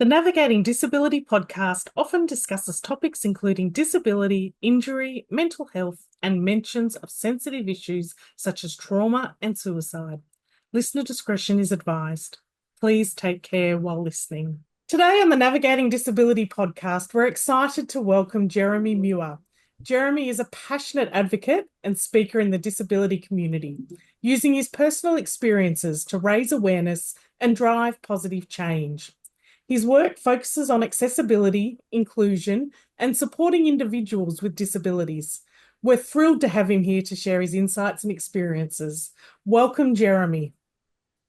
The Navigating Disability podcast often discusses topics including disability, injury, mental health, and mentions of sensitive issues such as trauma and suicide. Listener discretion is advised. Please take care while listening. Today on the Navigating Disability podcast, we're excited to welcome Jeremy Muir. Jeremy is a passionate advocate and speaker in the disability community, using his personal experiences to raise awareness and drive positive change. His work focuses on accessibility, inclusion, and supporting individuals with disabilities. We're thrilled to have him here to share his insights and experiences. Welcome, Jeremy.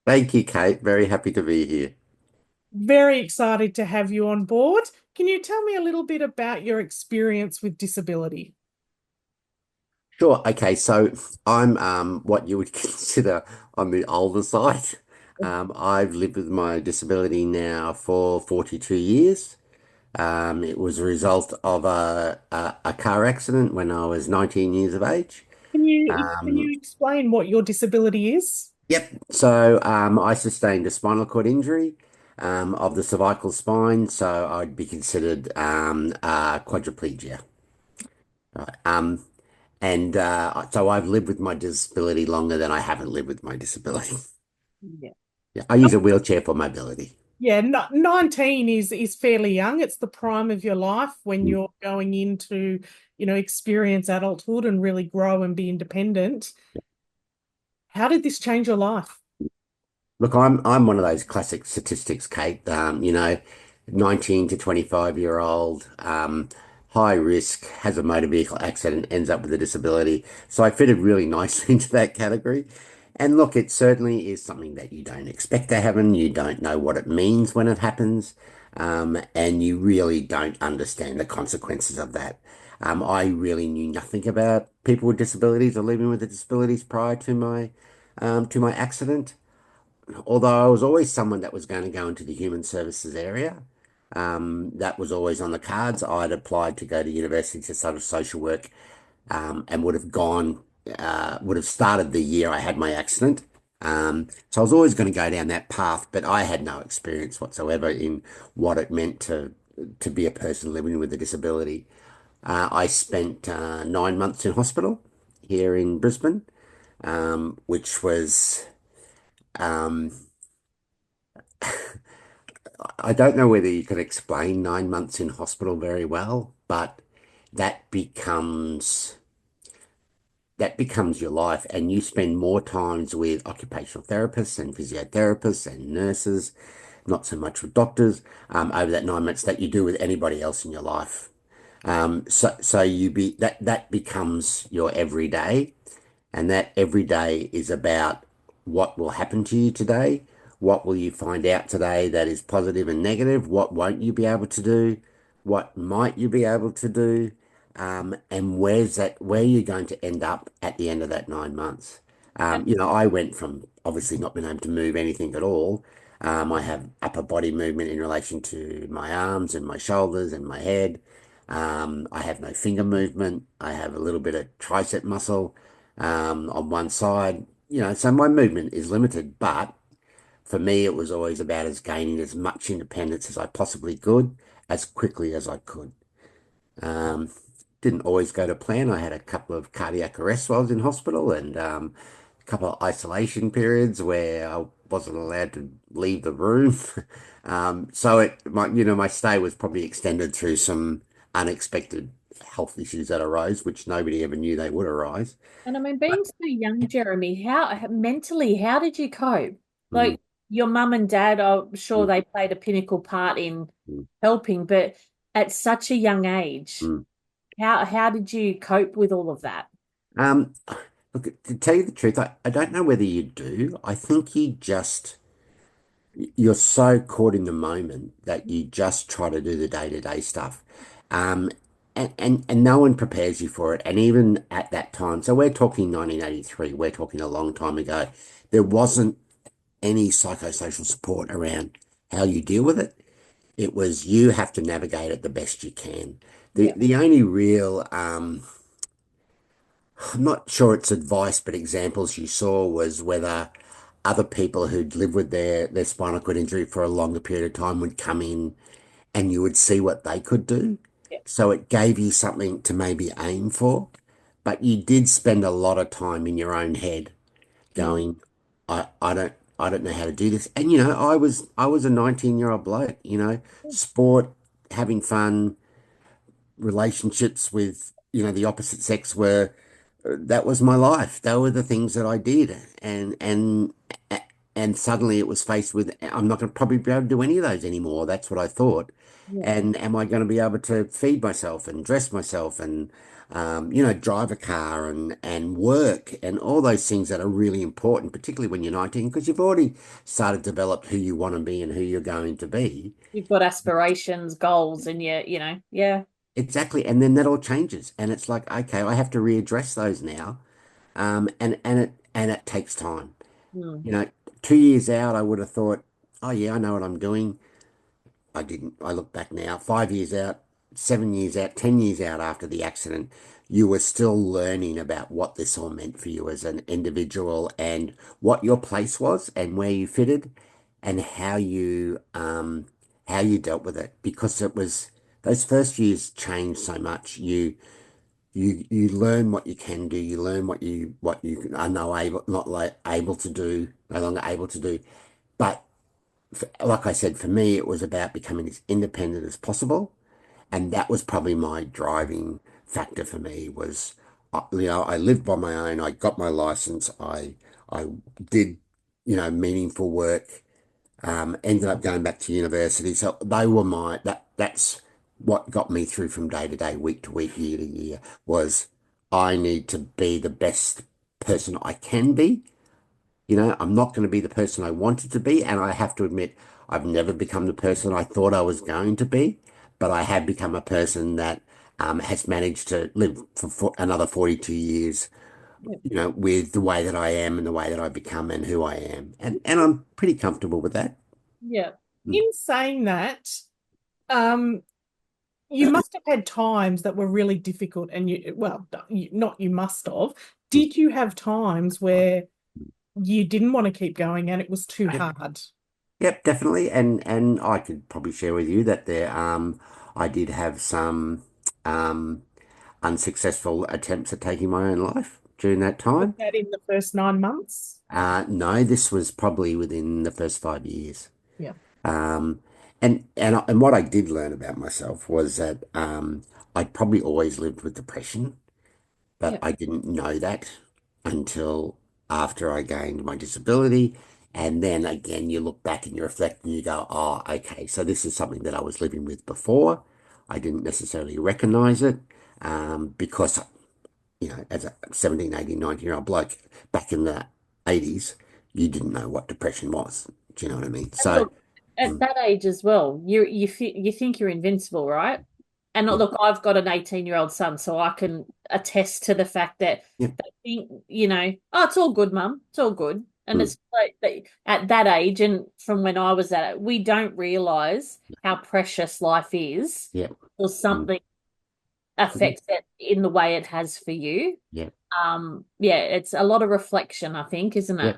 Thank you, Kate. Very happy to be here. Very excited to have you on board. Can you tell me a little bit about your experience with disability? Sure. Okay, so I'm what you would consider on the older side. I've lived with my disability now for 42 years. It was a result of a car accident when I was 19 years of age. Can you Um, explain what your disability is? yep. So I sustained a spinal cord injury of the cervical spine, so I'd be considered quadriplegia. Right. And so I've lived with my disability longer than I haven't lived with my disability. Yeah. Yeah, I use a wheelchair for mobility. Yeah, 19 is fairly young. It's the prime of your life when Mm. you're going into, experience adulthood and really grow and be independent. How did this change your life? Look, I'm one of those classic statistics, Kate. 19 to 25-year-old, high risk, has a motor vehicle accident, ends up with a disability. So I fitted really nicely into that category. And look, it certainly is something that you don't expect to happen. You don't know what it means when it happens. And you really don't understand the consequences of that. I really knew nothing about people with disabilities or living with disabilities prior to my accident. Although I was always someone that was going to go into the human services area. That was always on the cards. I'd applied to go to university to study social work, and would have started the year I had my accident. So I was always going to go down that path, but I had no experience whatsoever in what it meant to be a person living with a disability. I spent 9 months in hospital here in Brisbane, which was um, I don't know whether you can explain 9 months in hospital very well, but that becomes that becomes your life, and you spend more times with occupational therapists and physiotherapists and nurses, not so much with doctors, over that 9 months that you do with anybody else in your life. So that becomes your everyday. And that every day is about what will happen to you today. What will you find out today that is positive and negative? What won't you be able to do? What might you be able to do? And where you're going to end up at the end of that 9 months. I went from obviously not being able to move anything at all. I have upper body movement in relation to my arms and my shoulders and my head. I have no finger movement. I have a little bit of tricep muscle on one side. So my movement is limited, but for me, it was always about as gaining as much independence as I possibly could, as quickly as I could. Um, didn't always go to plan. I had a couple of cardiac arrests while I was in hospital, and a couple of isolation periods where I wasn't allowed to leave the room. My stay was probably extended through some unexpected health issues that arose, which nobody ever knew they would arise. And I mean, being so young, Jeremy, how did you cope? Mm, Like your mum and dad, I'm sure mm, they played a pinnacle part in mm, helping, but at such a young age, mm. how did you cope with all of that? Um, Look, to tell you the truth, I don't know whether you do. I think you're so caught in the moment that you just try to do the day-to-day stuff. Um, and no one prepares you for it. And even at that time, so we're talking 1983, we're talking a long time ago, there wasn't any psychosocial support around how you deal with it. It was you have to navigate it the best you can. The Yeah. the only real I'm not sure it's advice, but examples you saw was whether other people who'd lived with their spinal cord injury for a longer period of time would come in and you would see what they could do. Yeah. So it gave you something to maybe aim for, but you did spend a lot of time in your own head Mm. going, I don't know how to do this. And I was a 19-year-old bloke, sport, having fun, relationships with, the opposite sex were that was my life. They were the things that I did. And suddenly it was faced with, I'm not going to probably be able to do any of those anymore. That's what I thought. Yeah. And am I going to be able to feed myself and dress myself and drive a car and work and all those things that are really important, particularly when you're 19, because you've already started to develop who you want to be and who you're going to be. You've got aspirations, goals, and yeah. Exactly. And then that all changes. And it's like, okay, I have to readdress those now. And it takes time. Mm. You know, 2 years out, I would have thought, oh yeah, I know what I'm doing. I didn't. I look back now, 5 years out, 7 years out, 10 years out after the accident, you were still learning about what this all meant for you as an individual and what your place was and where you fitted and how you dealt with it because it was those first years changed so much. You learn what you can do. You learn what you are no able not like able to do, no longer able to do. But like I said, for me, it was about becoming as independent as possible, and that was probably my driving factor for me. I lived by my own. I got my license. I did meaningful work. Ended up going back to university. So they were that's what got me through from day to day, week to week, year to year, was I need to be the best person I can be. I'm not going to be the person I wanted to be, and I have to admit, I've never become the person I thought I was going to be, but I have become a person that has managed to live for another 42 years, Yeah. with the way that I am and the way that I become and who I am. And I'm pretty comfortable with that. Yeah. Mm. In saying that, um, you must have had times that were really difficult, and not you must have. Did you have times where you didn't want to keep going and it was too Yep, hard? yep, definitely. And I could probably share with you that I did have some um unsuccessful attempts at taking my own life during that Was time. that in the first 9 months? No, this was probably within the first 5 years. Yeah. Um, and what I did learn about myself was that I'd probably always lived with depression, but Yeah. I didn't know that until after I gained my disability. And then again, you look back and you reflect and you go, oh, okay, so this is something that I was living with before. I didn't necessarily recognize it because as a 17, 18, 19-year-old bloke back in the 80s, you didn't know what depression was. Do you know what I mean? And So, look, at mm, that age as well, you think you're invincible, right? And yeah, look, I've got an 18-year-old son, so I can attest to the fact that yeah, they think, oh, it's all good, mum. It's all good. And mm, it's like at that age, and from when I was at it, we don't realize how precious life is yeah, or mm, something affects it in the way it has for you. yeah, Yeah, it's a lot of reflection, I think, isn't yeah. it?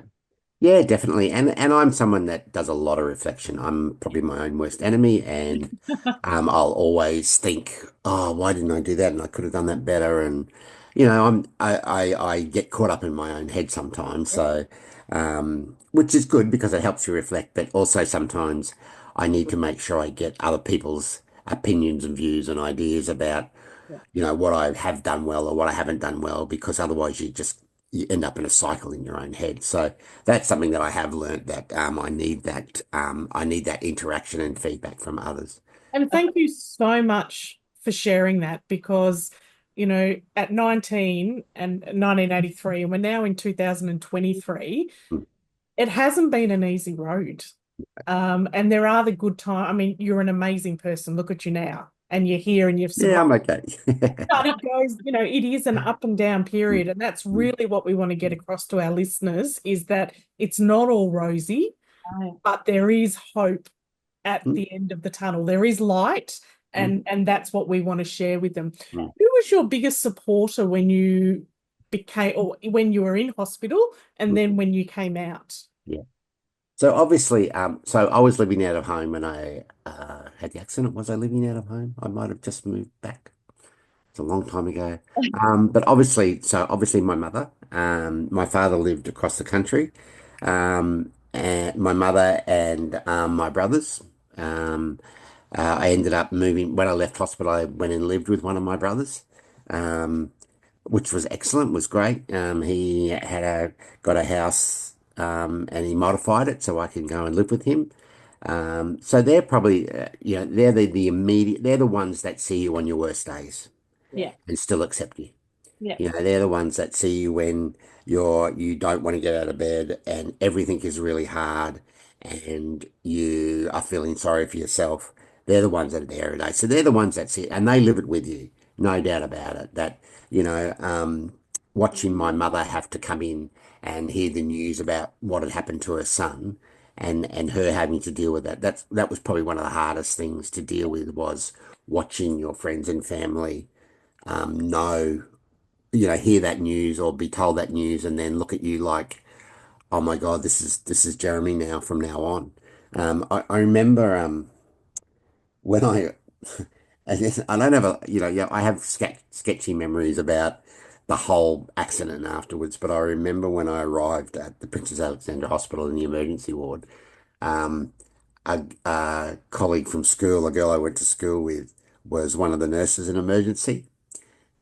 Yeah, definitely. And I'm someone that does a lot of reflection. I'm probably my own worst enemy, and I'll always think, oh, why didn't I do that? And I could have done that better. And I get caught up in my own head sometimes. So which is good because it helps you reflect, but also sometimes I need to make sure I get other people's opinions and views and ideas about Yeah. what I have done well or what I haven't done well, because otherwise you end up in a cycle in your own head. So that's something that I have learned, that I need that interaction and feedback from others. And thank you so much for sharing that because, at 19 and 1983, and we're now in 2023, Mm. it hasn't been an easy road. And there are the good times. I mean, you're an amazing person. Look at you now. And you're here and you've Yeah, survived. I'm okay. But it goes, it is an up and down Mm, period. And that's mm, really what we want to get across to our listeners is that it's not all rosy, Right. but there is hope at mm, the end of the tunnel. There is light, mm, and that's what we want to share with them. mm. Who was your biggest supporter when you became or when you were in hospital and Mm. then when you came out? Yeah. So obviously, so I was living out of home when I had the accident. Was I living out of home? I might have just moved back. It's a long time ago. But obviously, so obviously my father lived across the country, and my mother and my brothers. Um, I ended up moving when I left hospital. I went and lived with one of my brothers, um, which was excellent, was great. He had got a house, and he modified it so I can go and live with him. So they're probably, they're the immediate, they're the ones that see you on your worst days Yeah. and still accept you. Yeah. They're the ones that see you when you don't want to get out of bed and everything is really hard and you are feeling sorry for yourself. They're the ones that are there every day. So they're the ones that see and they live it with you, no doubt about it. That, you know, watching my mother have to come in and hear the news about what had happened to her son and her having to deal with that. That was probably one of the hardest things to deal with was watching your friends and family know hear that news or be told that news and then look at you like, oh my God, this is Jeremy now from now on. I remember when I don't have yeah, I have sketchy memories about the whole accident afterwards, but I remember when I arrived at the Princess Alexandra Hospital in the emergency ward, um, a colleague from school, a girl I went to school with, was one of the nurses in emergency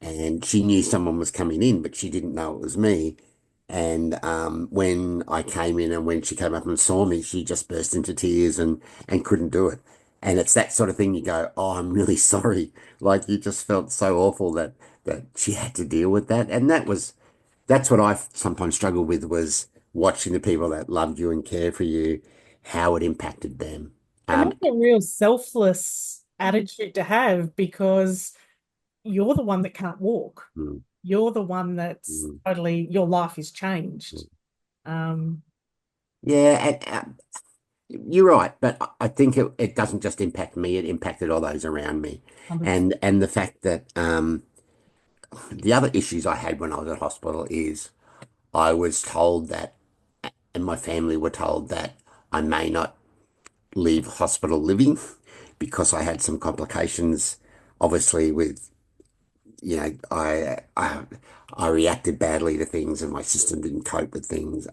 and she knew someone was coming in, but she didn't know it was me. And when I came in and when she came up and saw me, she just burst into tears and couldn't do it. And it's that sort of thing you go, oh, I'm really sorry. Like you just felt so awful that she had to deal with that. And that's what I sometimes struggled with was watching the people that loved you and care for you, how it impacted them. And Um, that's a real selfless attitude to have because you're the one that can't walk. mm, You're the one that's mm, totally, your life is changed. mm. Um, Yeah, and, you're right, but I think it doesn't just impact me, it impacted all those around me. 100%. And the fact that the other issues I had when I was at hospital is I was told that, and my family were told that I may not leave hospital living because I had some complications, obviously with, I reacted badly to things and my system didn't cope with things.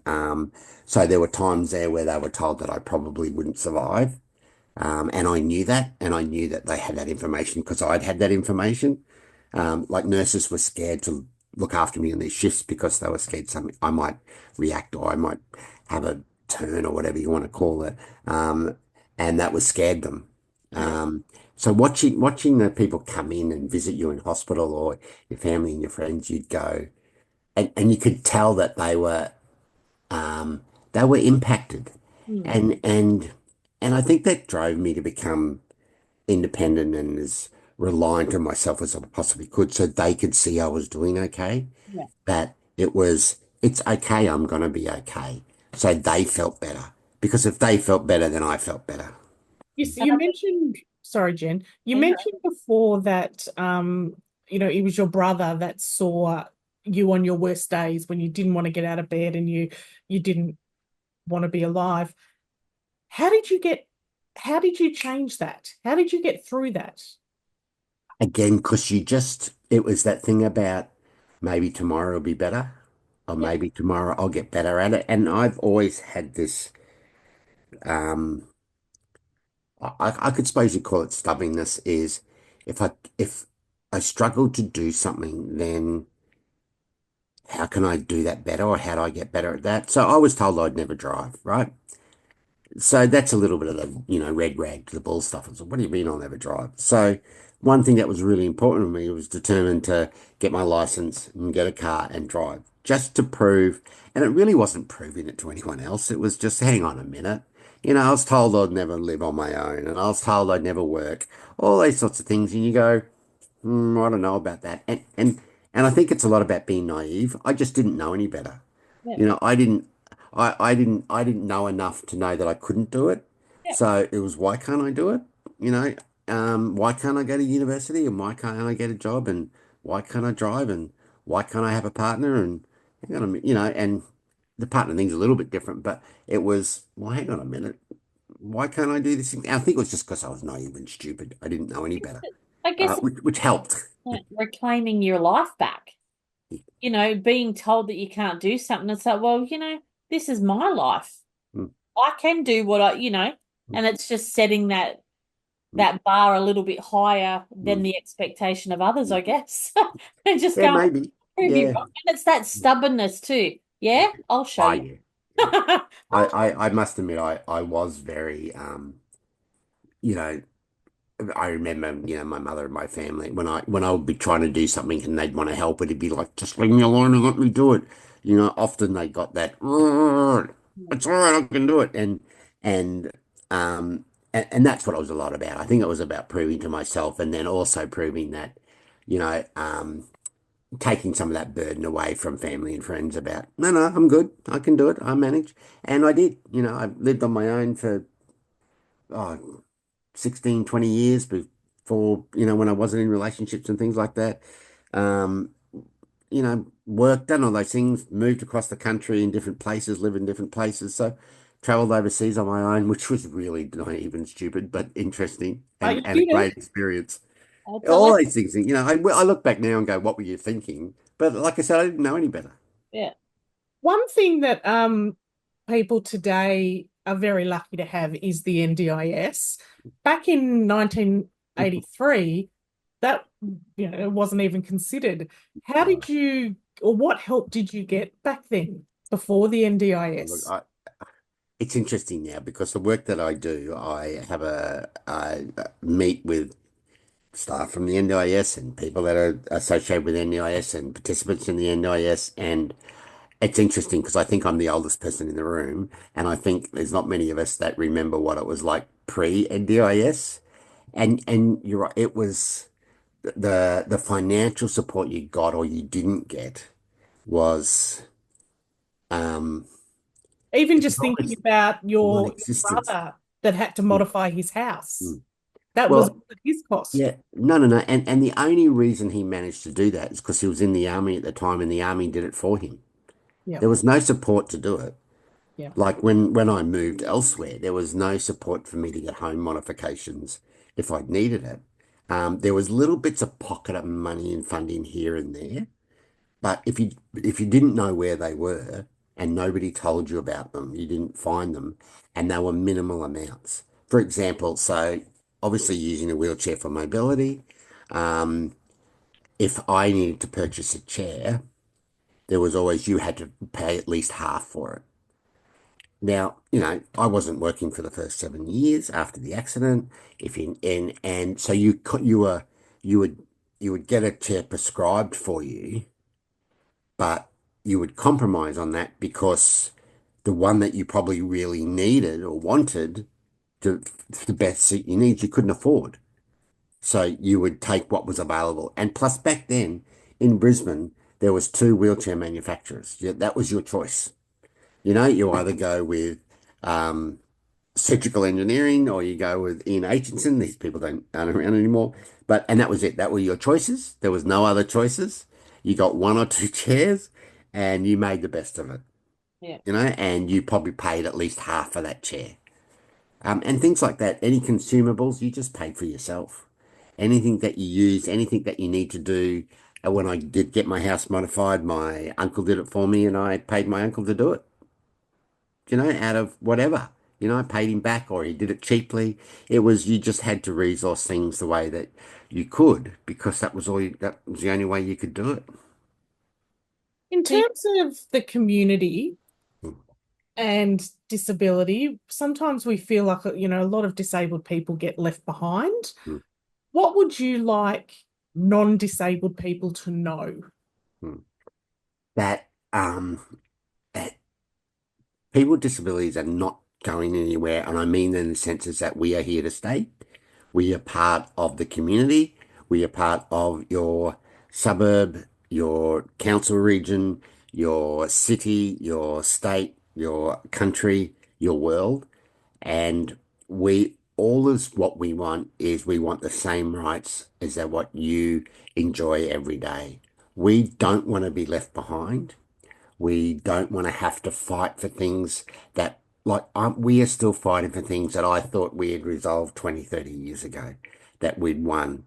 So there were times there where they were told that I probably wouldn't survive. And I knew that, and I knew that they had that information because I'd had that information. Like nurses were scared to look after me in their shifts because they were scared something I might react or I might have a turn or whatever you want to call it. Um, and that was scared them. Yeah. Um, so watching the people come in and visit you in hospital or your family and your friends, you'd go and you could tell that they were impacted. Mm. And and and I think that drove me to become independent and as reliant on myself as I possibly could so they could see I was doing okay. Yeah. That it's okay, I'm gonna be okay. So they felt better. Because if they felt better, then I felt better. You mentioned, sorry, Jen, you mentioned before that, it was your brother that saw you on your worst days when you didn't want to get out of bed and you didn't want to be alive. How did you get, how did you change that? How did you get through that? Again, because it was that thing about maybe tomorrow will be better, or Yeah. maybe tomorrow I'll get better at it. And I've always had this, um, I could suppose you call it stubbornness, is if I struggle to do something, then how can I do that better, or how do I get better at that? So I was told I'd never drive, right? So that's a little bit of the, red rag to the bull stuff. I was like, what do you mean I'll never drive? So one thing that was really important to me was determined to get my license and get a car and drive just to prove, and it really wasn't proving it to anyone else. It was just, hang on a minute. I was told I'd never live on my own and I was told I'd never work, all these sorts of things. And you go, I don't know about that. And I think it's a lot about being naive. I just didn't know any better. Yeah. I didn't know enough to know that I couldn't do it. Yeah. So it was, why can't I do it? You know, why can't I go to university and why can't I get a job and why can't I drive and why can't I have a partner and hang on a minute, and the partner thing's a little bit different, but it was, well, hang on a minute. Why can't I do this? I think it was just because I was naive and stupid. I didn't know any better, I guess which helped. it's reclaiming your life back. Being told that you can't do something, it's like, well, this is my life. Mm, I can do what mm, and it's just setting that mm, that bar a little bit higher than mm, the expectation of others, mm. I guess. And just Yeah, go maybe. prove you Yeah. wrong. And it's that stubbornness too. Yeah, I'll show Oh, you. yeah. Yeah. I'll I must admit, I was very, you know, I remember, my mother and my family when I would be trying to do something and they'd want to help, it'd be like, just leave me alone and let me do it. Often they got that, "Rrr, it's all right, I can do it," and um that's what it was a lot about. I think it was about proving to myself, and then also proving that, you know, taking some of that burden away from family and friends about, no, no, I'm good, I can do it, I manage, and I did. I lived on my own for, oh, 16, 20 years before, when I wasn't in relationships and things like that. Um, worked, done all those things, moved across the country in different places, live in different places. So traveled overseas on my own, which was really not even stupid, but interesting You and a did it. great experience. it's a All lesson. these things, I look back now and go, what were you thinking? But like I said, I didn't know any better. Yeah. One thing that people today are very lucky to have is the NDIS. Back in 1983, that it wasn't even considered. How No. did you, or what help did you get back then before the Look, NDIS? it's interesting now because the work that I do, I meet with staff from the NDIS and people that are associated with NDIS and participants in the NDIS. And it's interesting because I think I'm the oldest person in the room, and I think there's not many of us that remember what it was like pre-NDIS. And you're right, it was the financial support you got or you didn't get was um Even it was just thinking almost about your non-existent. brother that had to Mm, modify his house. mm. That was Well, all at his cost. yeah, no, no, no. And the only reason he managed to do that is because he was in the army at the time and the army did it for him. Yeah, There was no support to do it. yeah. Like when I moved elsewhere, there was no support for me to get home modifications if I'd needed it. There was little bits of pocket of money and funding here and there, but if you didn't know where they were and nobody told you about them, you didn't find them, and they were minimal amounts. For example, so obviously using a wheelchair for mobility, um, if I needed to purchase a chair, there was always you had to pay at least half for it. Now, I wasn't working for the first 7 years after the accident. If you and so you would you would get a chair prescribed for you, but you would compromise on that because the one that you probably really needed or wanted to best suit your needs, you couldn't afford. So you would take what was available. And plus back then in Brisbane, there was two wheelchair manufacturers. Yeah, that was your choice. You either go with um, surgical engineering or you go with Ian Aitchison. These people aren't around anymore. And that was it. That were your choices. There was no other choices. You got one or two chairs and you made the best of it, Yeah. and you probably paid at least half for that chair. And things like that. Any consumables, you just paid for yourself. Anything that you use, anything that you need to do. When I did get my house modified, my uncle did it for me and I paid my uncle to do it, out of whatever. I paid him back or he did it cheaply. It was, you just had to resource things the way that you could because that was the only way you could do it. In So, terms of the community Mm, and disability, sometimes we feel like, a lot of disabled people get left behind. mm, What would you like non-disabled people to know? mm. That that people with disabilities are not going anywhere, and I mean that in the sense that we are here to stay. We are part of the community. We are part of your suburb, your council region, your city, your state, your country, your world. And all is what we want is we want the same rights as that what you enjoy every day. We don't want to be left behind. We don't want to have to fight for things that, like, we are still fighting for things that I thought we had resolved 20, 30 years ago, that we'd won.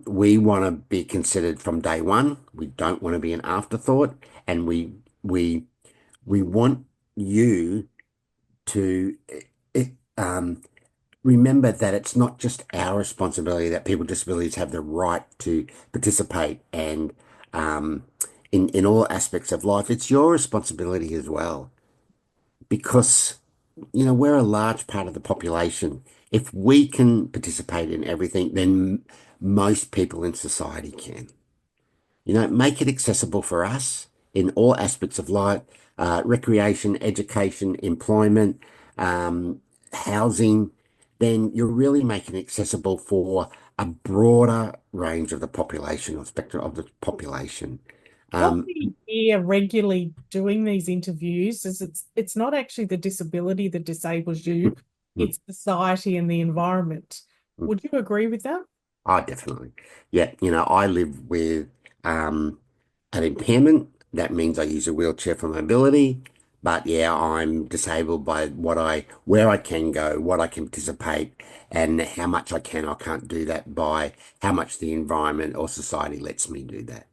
We want to be considered from day one. We don't want to be an afterthought, and we we want you to eh, um, remember that it's not just our responsibility, that people with disabilities have the right to participate and in all aspects of life. It's your responsibility as well, because we're a large part of the population. If we can participate in everything, then most people in society can. Make it accessible for us in all aspects of life, recreation, education, employment, housing. Then you're really making it accessible for a broader range of the population or spectrum of the population. What Um, we hear regularly doing these interviews is it's not actually the disability that disables you, mm, it's society and the environment. mm. Would you agree with that? Oh, definitely. Yeah, I live with um, an impairment. That means I use a wheelchair for mobility. But yeah, I'm disabled by where I can go, what I can participate, and how much I can or can't do that by how much the environment or society lets me do that.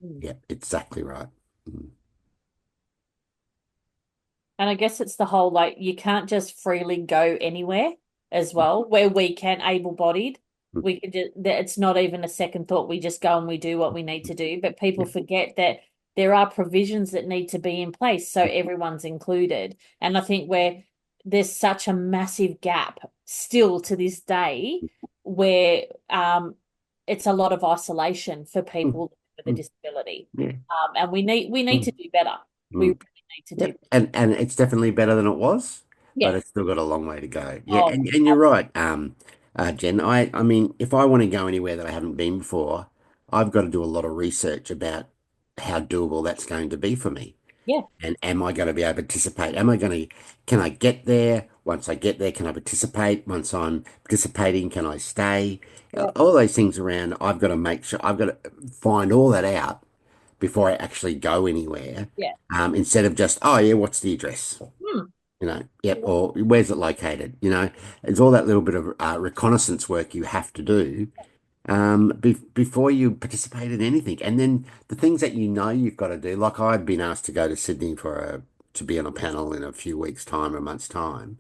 Mm. Yeah, exactly right. Mm, And I guess it's the whole like you can't just freely go anywhere as well. Where we can, able-bodied, mm, we could just that it's not even a second thought. We just go and we do what we need to do. But people yeah, forget that there are provisions that need to be in place so everyone's included. And I think where there's such a massive gap still to this day where it's a lot of isolation for mm, people with a mm, disability. yeah, And we need mm, to do better. We mm. really need to do Yep. And it's definitely better than it was, but Yes. it's still got a long way to go. Yeah, Oh, and you're right, Jen. I mean, if I want to go anywhere that I haven't been before, I've got to do a lot of research about how doable that's going to be for me. yeah, And am I going to be able to participate? Can I get there? Once I get there, can I participate? Once I'm participating, can I stay? yeah, All those things around, I've got to make sure, I've got to find all that out before I actually go anywhere. yeah. Instead of just, oh yeah, what's the address? Hmm. Yep, or where's it located? There's all that little bit of reconnaissance work you have to do before you participate in anything. And then the things that you've got to do, like I've been asked to go to Sydney to be on a panel in a few weeks' time, a month's time.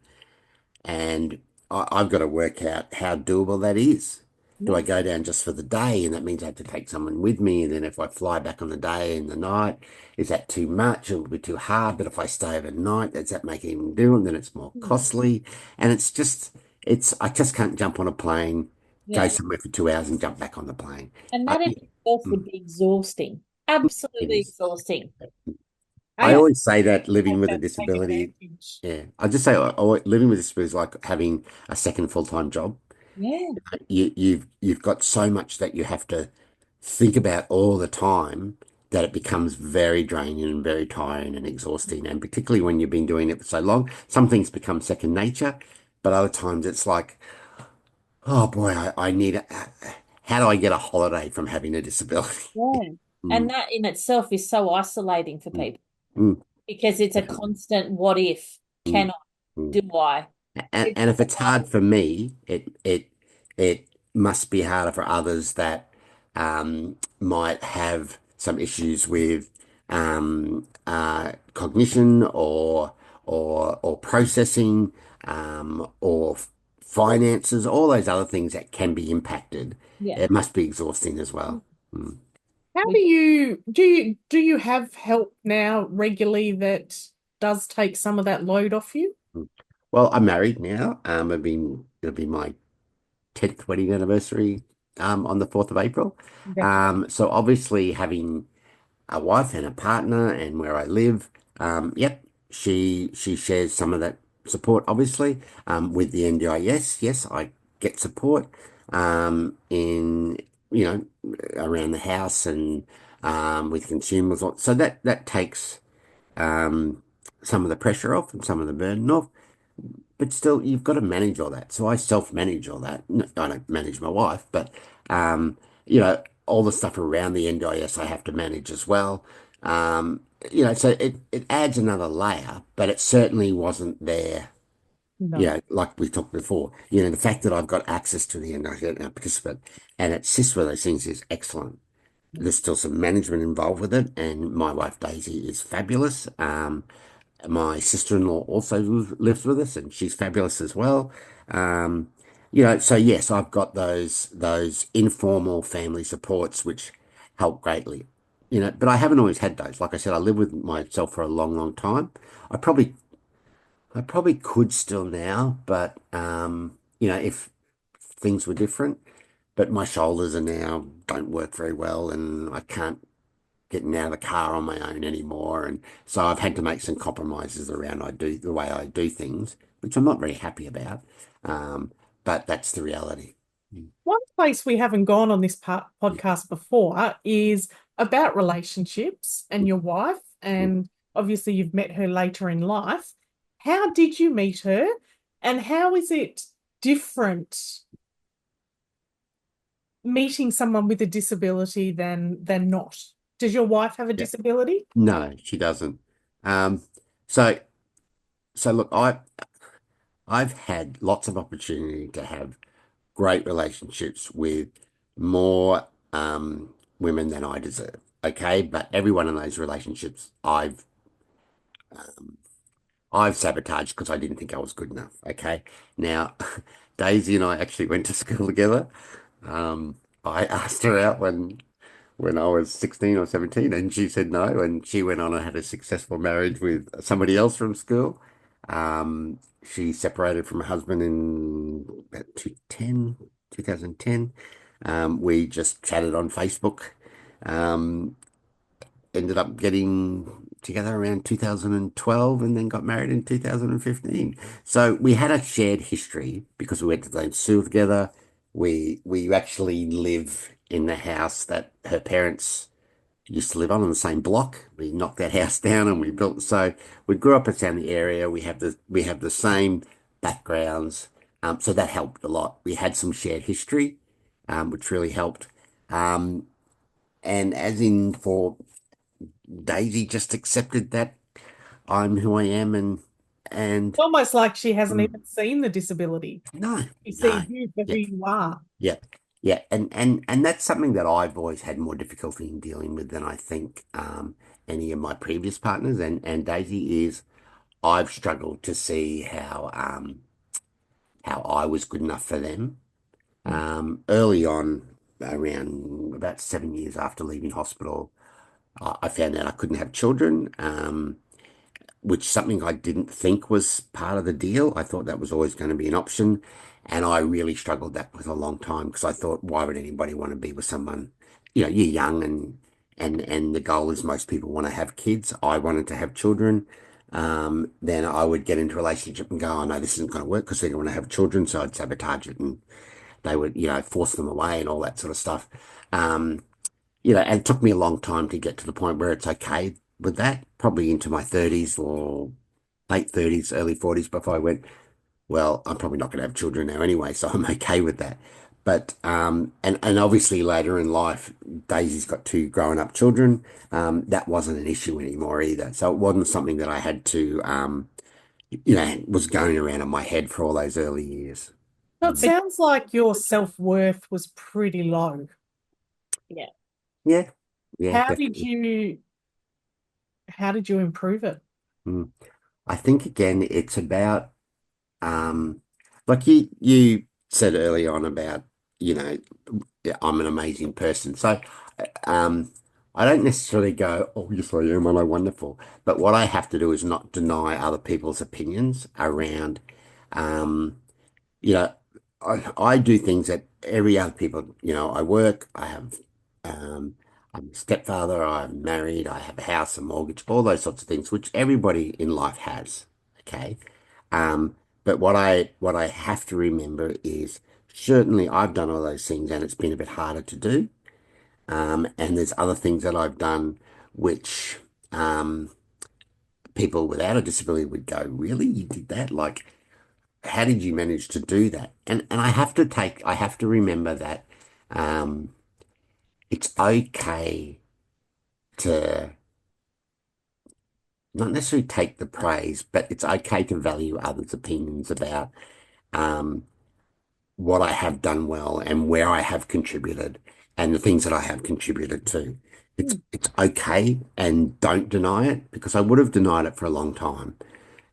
And I've got to work out how doable that is. Do I Yeah. go down just for the day, and that means I have to take someone with me? And then if I fly back on the day and the night, is that too much? It'll be too hard. But if I stay overnight, does that make it even different? Then it's more Hmm. costly. And I just can't jump on a plane, go Yeah. somewhere for 2 hours and jump back on the plane. And I, that in itself would mm, be exhausting. it Absolutely is. exhausting. I I always say that living take with a that, take disability, advantage. yeah, I just say living with a disability is like having a second full-time job. Yeah. You've got so much that you have to think about all the time that it becomes very draining and very tiring and exhausting. And particularly when you've been doing it for so long, some things become second nature, but other times it's like, oh boy, I need how do I get a holiday from having a disability? Yeah. And Mm, that in itself is so isolating for mm, people mm, because it's a definitely. constant what if, Mm, can I, mm. do I? It's And if it's like, hard for me, it must be harder for others that might have some issues with cognition or processing or finances, all those other things that can be impacted. yeah. It must be exhausting as well. Mm. How We, do you have help now regularly that does take some of that load off you? Mm. Well, I'm married now. It'll be my 10th wedding anniversary on the 4th of April. So obviously having a wife and a partner and where I live, yep, she shares some of that support, obviously. With the NDIS, yes, I get support in, around the house and with consumers. So that takes um, some of the pressure off and some of the burden off. But still, you've got to manage all that. So I self-manage all that. I don't manage my wife, but um, all the stuff around the NDIS I have to manage as well. so it adds another layer, but it certainly wasn't there. No. Like we talked before, the fact that I've got access to the NDIS participant and it assists with those things is excellent. There's still some management involved with it, and my wife Daisy is fabulous. My sister-in-law also lives with us, and she's fabulous as well. Um, so yes, I've got those informal family supports which help greatly. But I haven't always had those. Like I said, I lived with myself for a long, long time. I probably I probably could still now, but if things were different. But my shoulders are now don't work very well, and I can't getting out of the car on my own anymore. And so I've had to make some compromises around the way I do things, which I'm not very happy about. Um, but that's the reality. Mm. One place we haven't gone on this podcast before is about relationships and your wife, and obviously you've met her later in life. How did you meet her, and how is it different meeting someone with a disability than not? Does your wife have a Yeah. disability? No, she doesn't. Um, so so look, I've had lots of opportunity to have great relationships with more women than I deserve. Okay, but every one of those relationships I've sabotaged because I didn't think I was good enough. Okay. Now, Daisy and I actually went to school together. I asked her out when I was 16 or 17, and she said no. And she went on and had a successful marriage with somebody else from school. She separated from her husband in about 2010. We just chatted on Facebook. Um, Ended up getting together around 2012 and then got married in 2015. So we had a shared history because we went to the same school together. We actually live in the house that her parents used to live on the same block. We knocked that house down and we built. So we grew up around the area. We have the same backgrounds. So that helped a lot. We had some shared history, which really helped. Um, and as in for Daisy just accepted that I'm who I am and Almost like she hasn't mm, even seen the disability. no, She no. sees you for Yeah, who you are. yeah, yeah. And that's something that I've always had more difficulty in dealing with than I think any of my previous partners and Daisy is I've struggled to see how I was good enough for them. Early on, around about 7 years after leaving hospital, I found out I couldn't have children. Which something I didn't think was part of the deal. I thought that was always going to be an option. And I really struggled that with a long time because I thought, why would anybody want to be with someone? You're young and the goal is most people want to have kids. I wanted to have children. Then I would get into a relationship and go, oh no, this isn't going to work because they're going to have children. So I'd sabotage it and they would, force them away and all that sort of stuff. Um, and it took me a long time to get to the point where it's okay with that, probably into my 30s or late 30s, early 40s before I went, well, I'm probably not going to have children now anyway, so I'm okay with that. But and obviously later in life, Daisy's got two grown up children. That wasn't an issue anymore either. So it wasn't something that I had to was going around in my head for all those early years. So it Mm. But sounds like your self-worth was pretty low. yeah. Yeah, yeah, How did definitely. you how did you improve it? Mm. I think again, it's about Um, like you said early on about, you know, yeah, I'm an amazing person. So um I don't necessarily go, oh yes I am and I'm wonderful. But what I have to do is not deny other people's opinions around um you know, I do things that every other people, I work, I'm a stepfather, I'm married, I have a house, a mortgage, all those sorts of things, which everybody in life has. Okay. But what I have to remember is certainly I've done all those things and it's been a bit harder to do. And there's other things that I've done which um, people without a disability would go, really? You did that? Like, how did you manage to do that? And I have to remember that it's okay to not necessarily take the praise, but it's okay to value others' opinions about um, what I have done well and where I have contributed and the things that I have contributed to. Mm. It's okay, and don't deny it, because I would have denied it for a long time.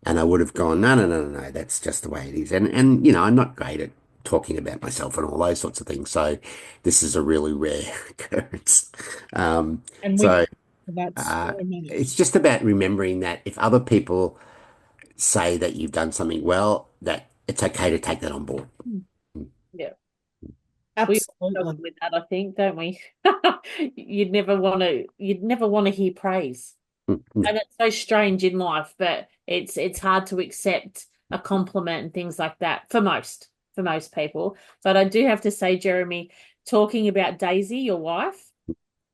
And I would have gone, no, no, no, no, no, that's just the way it is. And I'm not great at talking about myself and all those sorts of things. So this is a really rare occurrence. Um, And we so that's uh, very it's much. just about remembering that if other people say that you've done something well, that it's okay to take that on board. Mm. Yeah. We all struggle Absolutely. with that, I think, don't we? You'd never want to hear praise. No. And it's so strange in life, but it's hard to accept a compliment and things like that for most people. But I do have to say, Jeremy, talking about Daisy, your wife,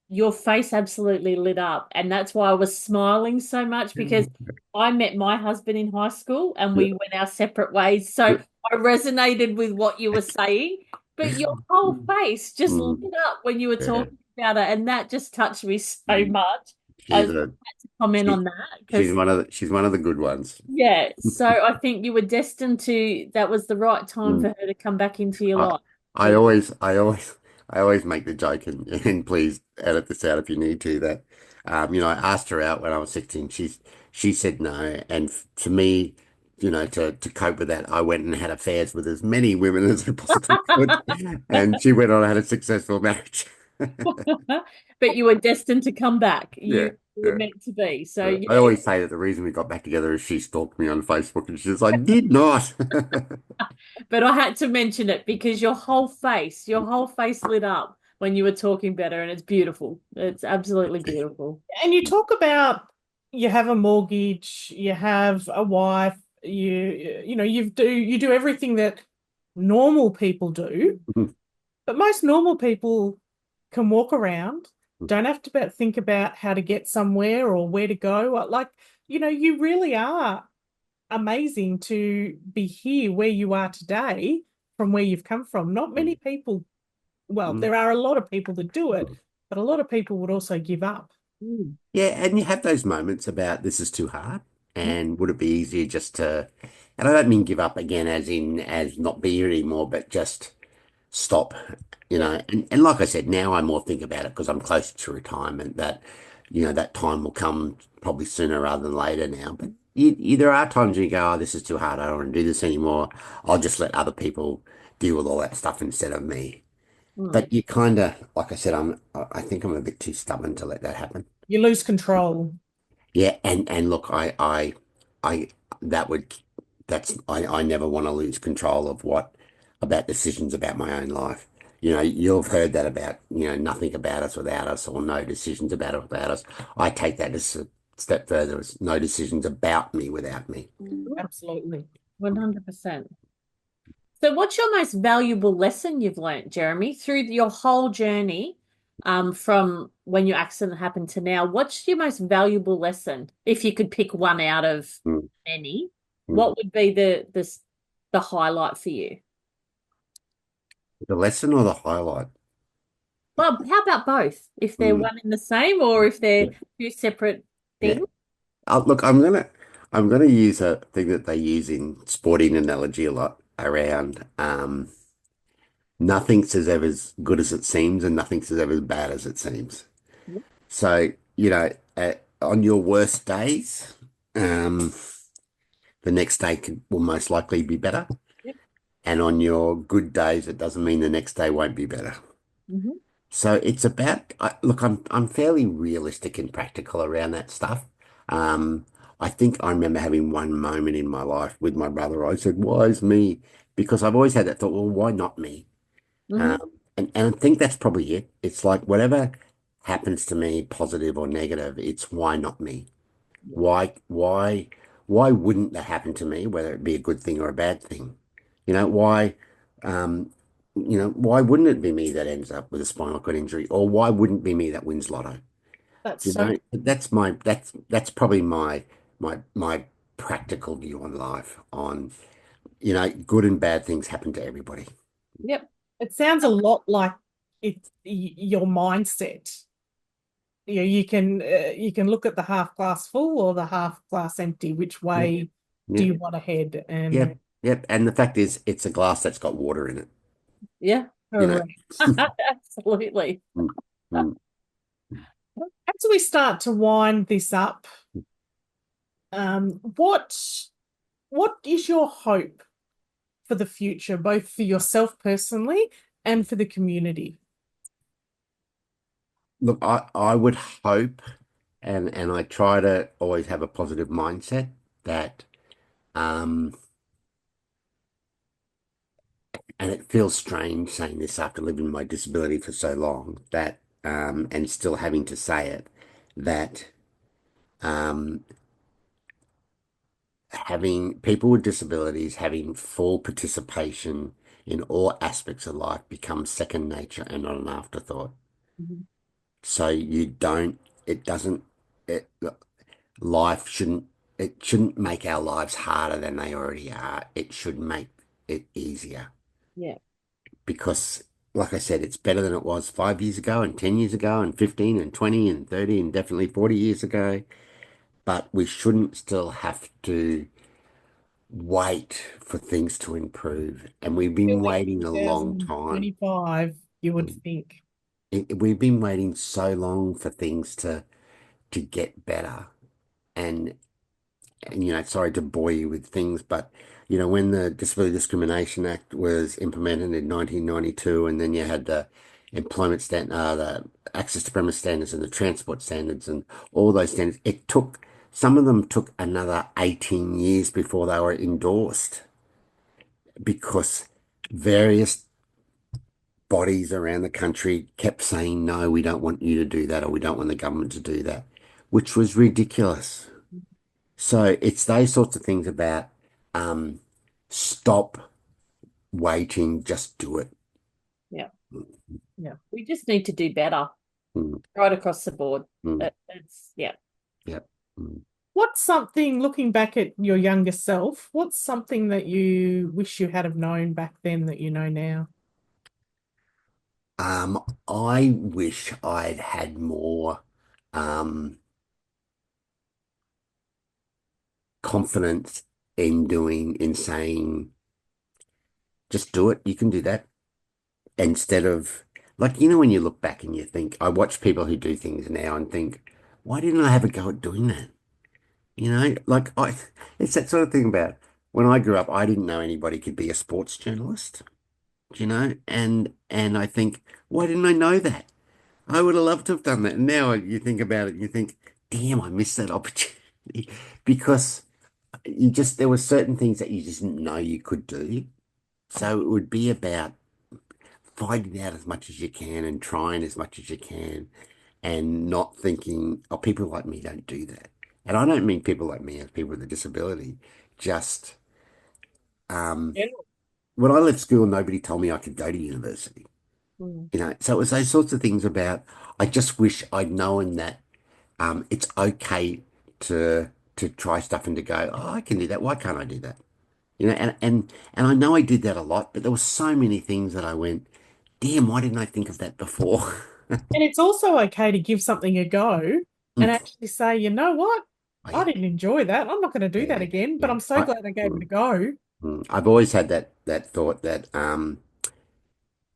your face absolutely lit up. And that's why I was smiling so much, because I met my husband in high school and Yeah. we went our separate ways. So I resonated with what you were saying, but your whole face just lit Mm, up when you were yeah. talking about it. And that just touched me so Mm. much. I She's had a to comment she, on that she's because, one of the good ones. yeah, so I think you were destined to, that was the right time for Mm. her to come back into your I life. I always I always I always make the joke, and please edit this out if you need to, that I asked her out when I was 16. She said no, and to me, to cope with that, I went and had affairs with as many women as I possibly could, and she went on and had a successful marriage. But you were destined to come back. Yeah, You were yeah. meant to be. So Yeah. I yeah, always say that the reason we got back together is she stalked me on Facebook, and she says, I did not. but I had to mention it because your whole face lit up when you were talking better, and it's beautiful. It's absolutely beautiful. And you talk about you have a mortgage, you have a wife, you do everything that normal people do, but most normal people can walk around, don't have to think about how to get somewhere or where to go. Like, you really are amazing to be here where you are today from where you've come from. Not many people, well, there are a lot of people that do it, but a lot of people would also give up. Mm. Yeah, and you have those moments about this is too hard, and would it be easier just to, and I don't mean give up again as not be here anymore, but just stop, Yeah. and like I said, now I more think about it because I'm closer to retirement, that, that time will come probably sooner rather than later now. But there are times when you go, oh, this is too hard. I don't want to do this anymore. I'll just let other people deal with all that stuff instead of me. Mm. But you kind of, like I said, I think I'm a bit too stubborn to let that happen. You lose control. Yeah, and look, I that would I never want to lose control of what about decisions about my own life. You've heard that about, nothing about us without us, or no decisions about it without us. I take that as a step further, as no decisions about me without me. Absolutely. 100%. So, what's your most valuable lesson you've learnt, Jeremy, through your whole journey, from when your accident happened to now? What's your most valuable lesson? If you could pick one out of Mm, many, mm. what would be the highlight for you? The lesson or the highlight? Well, how about both? If they're Mm, one and the same, or if they're yeah, two separate yeah. things? Look, I'm gonna use a thing that they use in sporting analogy a lot around. Nothing's as ever as good as it seems, and nothing's as ever as bad as it seems. Yep. So, on your worst days, um, the next day will most likely be better. Yep. And on your good days, it doesn't mean the next day won't be better. Hmm. So it's about, look, I'm fairly realistic and practical around that stuff. Um, I think I remember having one moment in my life with my brother. I said, "Why is me?" Because I've always had that thought, well, why not me? Hmm. And I think that's probably it. It's like whatever happens to me, positive or negative, it's why not me? Why wouldn't that happen to me, whether it be a good thing or a bad thing? Why, um, why wouldn't it be me that ends up with a spinal cord injury? Or why wouldn't it be me that wins lotto? That's so That's probably my practical view on life, on, good and bad things happen to everybody. Yep. it sounds a lot like your mindset. you can look at the half glass full or the half glass empty. Which Yep. way do Yep. you want to head? And Yep. Yep. And the fact is, it's a glass that's got water in it. Yeah, You know. correct. Absolutely. Mm, mm. as we start to wind this up, what is your hope for the future, both for yourself personally and for the community? Look, I would hope, and I try to always have a positive mindset that, um, and it feels strange saying this after living my disability for so long, that, and still having to say it, that, um, having people with disabilities having full participation in all aspects of life becomes second nature and not an afterthought. Mhm. So you don't, it doesn't, it, life shouldn't, it shouldn't make our lives harder than they already are. It should make it easier Yeah. because, like I said, it's better than it was 5 years ago and 10 years ago and 15 and 20 and 30 and definitely 40 years ago. But we shouldn't still have to wait for things to improve. And we've been Still in waiting a long time. 2025, you would think. We've been waiting so long for things to get better. And sorry to bore you with things, but when the Disability Discrimination Act was implemented in 1992, and then you had the the access to premise standards and the transport standards and all those standards, some of them took another 18 years before they were endorsed because various bodies around the country kept saying, no, we don't want you to do that, or we don't want the government to do that, which was ridiculous. So it's those sorts of things about um, stop waiting, just do it. Yeah. Yeah. We just need to do better Mm, right across the board. mm, It's yeah. yep. Mm. What's something, looking back at your younger self, what's something that you wish you had have known back then that you know now? I wish I'd had more um, confidence in saying, just do it. You can do that. Instead of, like, when you look back and you think, I watch people who do things now and think, why didn't I have a go at doing that? Like it's that sort of thing about when I grew up, I didn't know anybody could be a sports journalist, and I think, why didn't I know that? I would have loved to have done that. And now you think about it, and you think, damn, I missed that opportunity because there were certain things that you just didn't know you could do. So it would be about finding out as much as you can and trying as much as you can and not thinking, oh, people like me don't do that. And I don't mean people like me as people with a disability, just um, Yeah. when I left school, nobody told me I could go to university. Mm. So it was those sorts of things about, I just wish I'd known that it's okay to try stuff and to go, oh, I can do that. Why can't I do that? And I know I did that a lot, but there were so many things that I went, damn, why didn't I think of that before? And it's also okay to give something a go and Mm. actually say, you know what? Oh, I yeah, didn't enjoy that. I'm not going to do that yeah, again, but yeah. I'm so glad I gave it a Mm, go. I've always had that thought that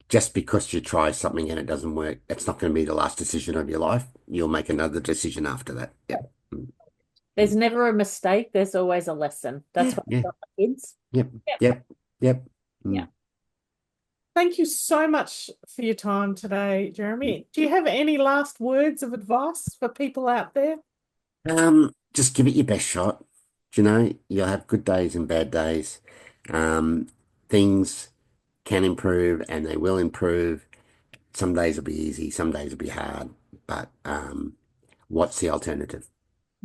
just because you try something and it doesn't work, it's not going to be the last decision of your life. You'll make another decision after that. Yep. Mm, There's mm. never a mistake. There's always a lesson. That's Yeah, what I yeah, tell my kids. yep, Yep. yep, yep. Yeah. Mm. Thank you so much for your time today, Jeremy. Do you have any last words of advice for people out there? Just give it your best shot. You'll have good days and bad days. Um, Things can improve and they will improve. Some days will be easy, some days will be hard, but what's the alternative?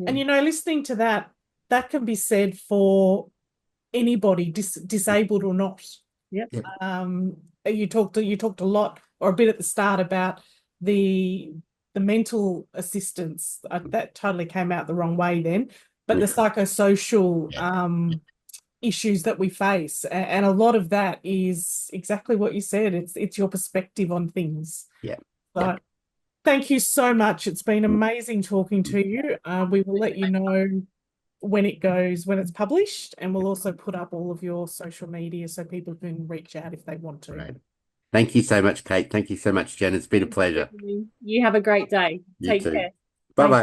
And Yeah. listening to that, that can be said for anybody, disabled or not. Yep. Yep, You talked a lot or a bit at the start about the mental assistance. That totally came out the wrong way then, but the yep, psychosocial yep, issues that we face, and a lot of that is exactly what you said. It's your perspective on things. yep, So yep. Thank you so much. It's been amazing talking to you. We will let you know when it's published, and we'll also put up all of your social media so people can reach out if they want to. Right. Thank you so much, Kate. Thank you so much, Jen. It's been a pleasure. You have a great day. You Take too. care. Bye bye.